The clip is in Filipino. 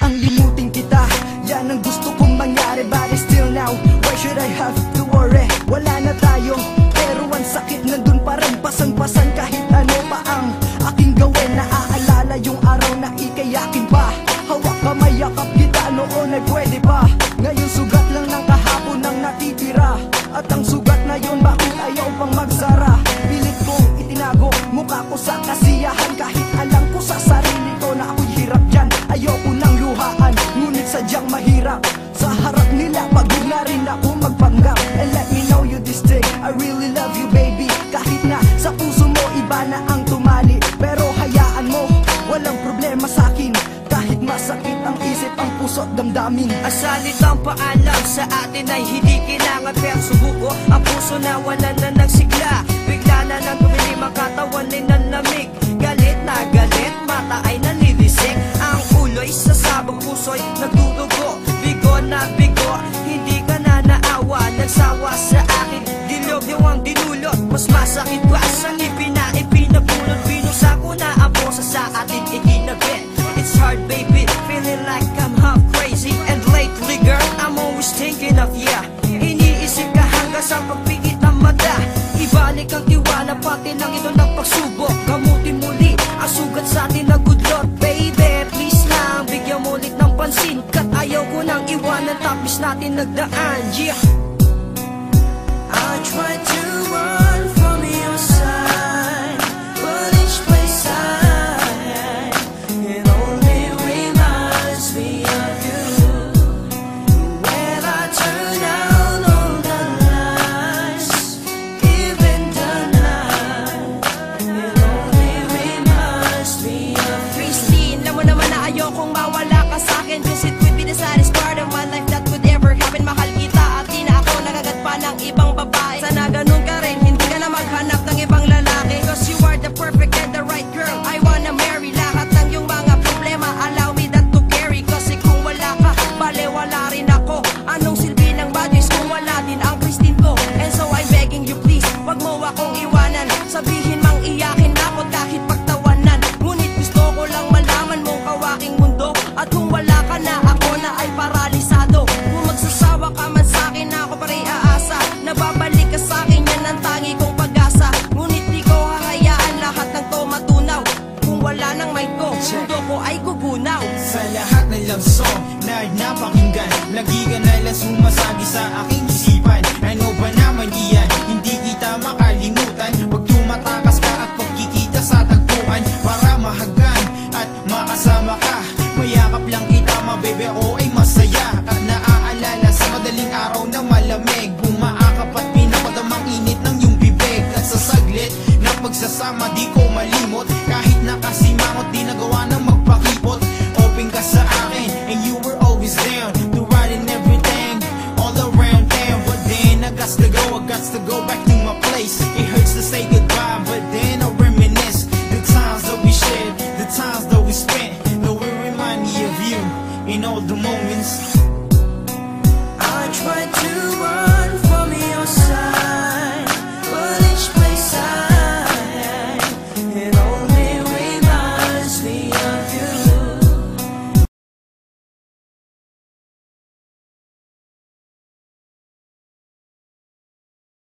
ang limutin kita. Yan ang gusto kong mangyari, but still now, why should I have to worry? Wala na tayo, pero ang sakit nandun pa rin. Pasan-pasan kahit ano pa ang aking gawin. Naaalala yung araw na ikayakin pa. Hawak kamay, yakap kita noon ay pwede pa. Ngayon sugat lang ng kahapon ang natitira. At ang sugat na yun, bakit ayaw pang magsara? Pilit kong itinago mukha ko sa kasiyahan, kahit alam ko sa sarili ko na ako'y hirap dyan. Ayoko nang luhaan, ngunit sadyang mahirap. Sa harap nila, pagod na rin ako magpanggap. And let me know you this day, I really love you baby. Kahit na sa puso mo iba na ang tumali, pero hayaan mo, walang problema sa'kin. Kahit masakit ang isip, ang puso at damdamin. Ang salitang paalam sa atin ay hindi kailangan, pero subuko ang puso na wala na nagsigla. Bigla na nang tumilim ang katawan ay nanlamig. Galit na galit, mata ay nanilisik. Ang ulo'y sasabog, puso'y nagdudugo. Bigo na bigo, hindi ka na naawa. Nagsawa sa akin, dilog yung ang dinulot. Mas masakit pa sa ngipin na ipinabulot. Binusa ko na ang puso sa atin ikinabit. It's hard baby, feeling like I'm half crazy. And lately girl, I'm always thinking of ya. Iniisip ka hanggang sa pagpikit ng mata. Ibalik ang tiwala, pati lang ito ng pagsubok. Gamutin muli ang sugat sa atin na good Lord. Baby, please lang, bigyan mo ulit ng pansin. Kat ayaw ko nang iwanan, tapos natin nagdaan. Yeah, I try to run from your side, but each place it only reminds me of you. When I turn down all the lights, even the night, it only reminds me of Christine, alam mo naman na ayokong mawala ka sa'kin. Cause it would be the saddest part of my life that could ever happen. Mahal kita at di na ako nagagat pa ng ibang babae. Sana ganun ka rin, hindi ka na maghanap ng ibang lalaki. Cause you are the perfect and the right girl I wanna marry. Lahat ng yung mga problema, allow me that to carry. Kasi kung wala ka, bale wala rin ako. Anong silbi ng bad news kung wala din ang Christine ko? And so I'm begging you please, wag mo akong iwanan. Sabihin mang iyakin ako kahit pagtawanan. Ngunit gusto ko lang malaman mong kawaking mundo. At kung wala ka na, ako na ay paralisado. Kung magsasawa ka man sa'kin, ako pa rin aasa. Nababalik ka sa'kin, yan ang tangi kong pag-asa. Ngunit di ko hahayaan lahat ng to matunaw. Kung wala nang mind ko, mundo ko ay gugunaw. Sa lahat ng love song na napakinggan, lagi ka nalang sumasagi sa aking